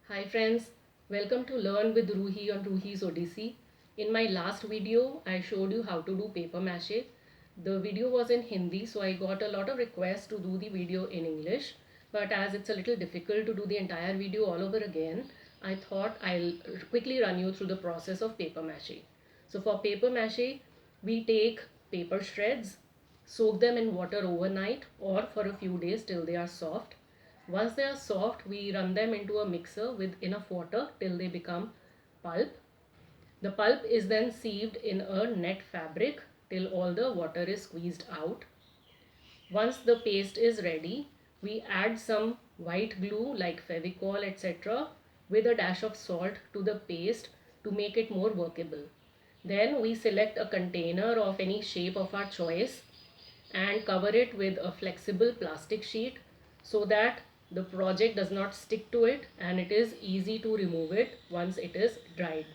Hi friends, welcome to Learn with Ruhi on Ruhi's Odyssey. In my last video, I showed you how to do paper mache. The video was in Hindi, so I got a lot of requests to do the video in English. But as it's a little difficult to do the entire video all over again, I thought I'll quickly run you through the process of paper mache. So for paper mache, we take paper shreds, soak them in water overnight or for a few days till they are soft. Once they are soft, we run them into a mixer with enough water till they become pulp. The pulp is then sieved in a net fabric till all the water is squeezed out. Once the paste is ready, we add some white glue like Fevicol etc. with a dash of salt to the paste to make it more workable. Then we select a container of any shape of our choice and cover it with a flexible plastic sheet so that the project does not stick to it and it is easy to remove it once it is dried.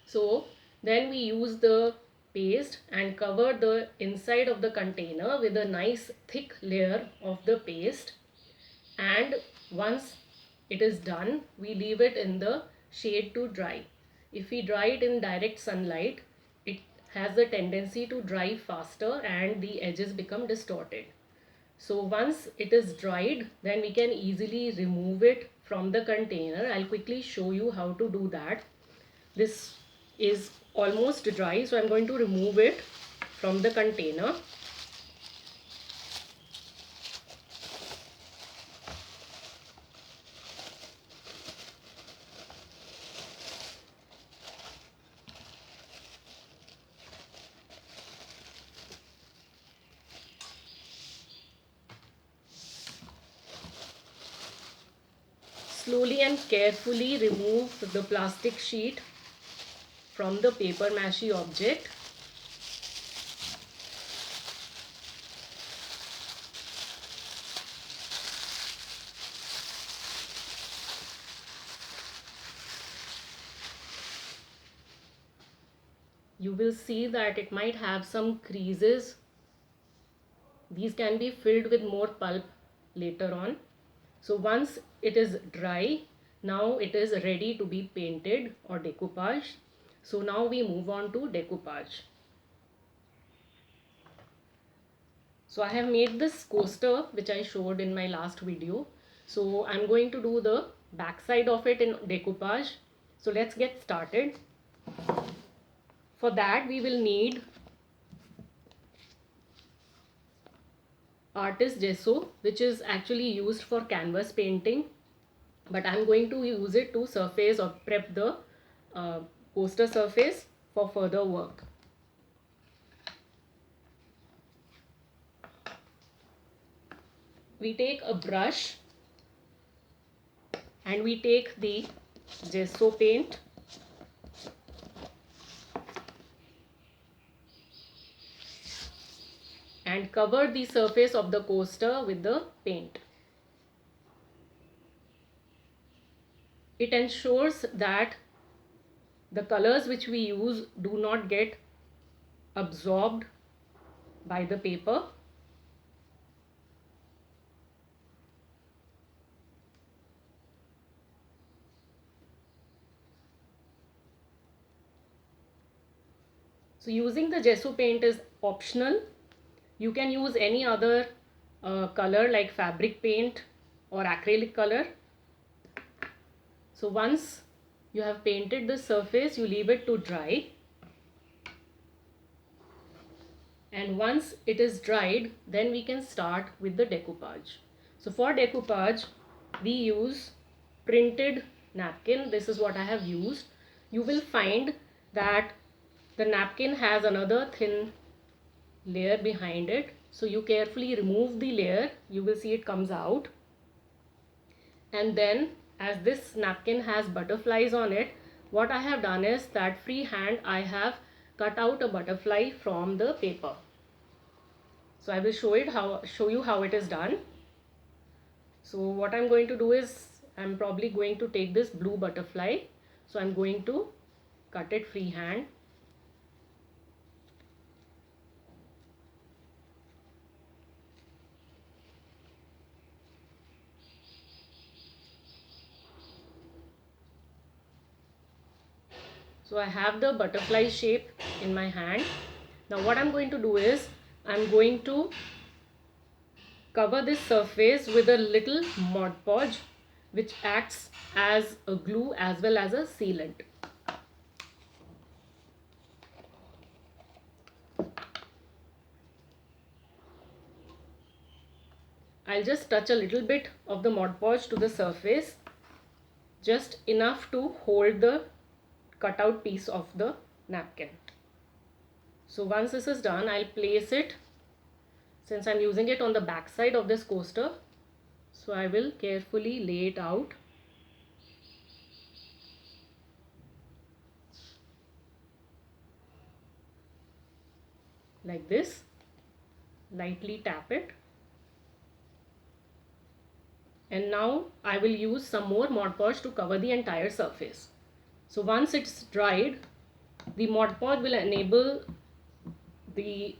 So then we use the paste and cover the inside of the container with a nice thick layer of the paste, and once it is done we leave it in the shade to dry. If we dry it in direct sunlight, it has a tendency to dry faster and the edges become distorted. So once it is dried, then we can easily remove it from the container. I'll quickly show you how to do that. This is almost dry, so I'm going to remove it from the container. Slowly and carefully remove the plastic sheet from the paper mache object. You will see that it might have some creases. These can be filled with more pulp later on. So once it is dry, now it is ready to be painted or decoupage. So now we move on to decoupage. So I have made this coaster which I showed in my last video. So I'm going to do the back side of it in decoupage. So let's get started. For that we will need artist gesso, which is actually used for canvas painting, but I'm going to use it to surface or prep the coaster surface for further work. We take a brush and we take the gesso paint and cover the surface of the coaster with the paint. It ensures that the colors which we use do not get absorbed by the paper. So using the gesso paint is optional. You can use any other color like fabric paint or acrylic color. So once you have painted the surface, you leave it to dry. And once it is dried, then we can start with the decoupage. So for decoupage, we use printed napkin. This is what I have used. You will find that the napkin has another thin layer behind it. So you carefully remove the layer. You will see it comes out. And then as this napkin has butterflies on it, what I have done is that freehand I have cut out a butterfly from the paper. So I will show you how it is done. So what I'm going to do is I'm probably going to take this blue butterfly. So I'm going to cut it freehand. So I have the butterfly shape in my hand. Now what I'm going to do is I'm going to cover this surface with a little Mod Podge, which acts as a glue as well as a sealant. I'll just touch a little bit of the Mod Podge to the surface, just enough to hold the cutout piece of the napkin. So once this is done, I'll place it, since I'm using it on the back side of this coaster, so I will carefully lay it out. Like this, lightly tap it. And now I will use some more Mod Podge to cover the entire surface. So once it's dried, the Mod Podge will enable the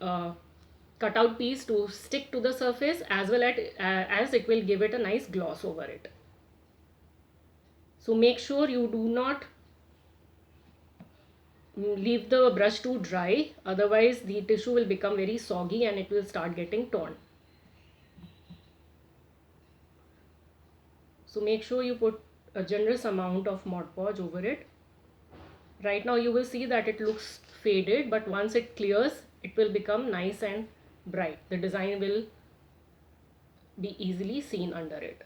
cutout piece to stick to the surface as well as it will give it a nice gloss over it. So make sure you do not leave the brush too dry, otherwise the tissue will become very soggy and it will start getting torn. So make sure you put a generous amount of Mod Podge over it. Right now you will see that it looks faded, but once it clears, it will become nice and bright. The design will be easily seen under it.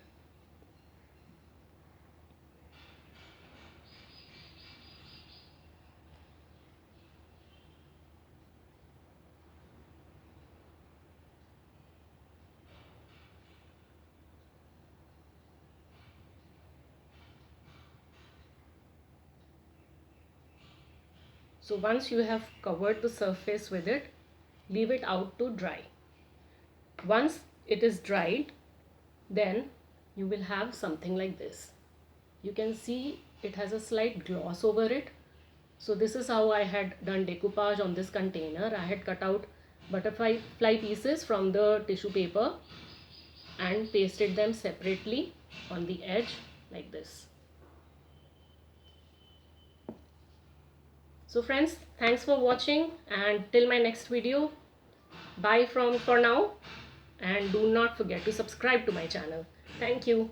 So once you have covered the surface with it, leave it out to dry. Once it is dried, then you will have something like this. You can see it has a slight gloss over it. So this is how I had done decoupage on this container. I had cut out butterfly pieces from the tissue paper and pasted them separately on the edge like this. So friends, thanks for watching, and till my next video, bye for now, and do not forget to subscribe to my channel. Thank you.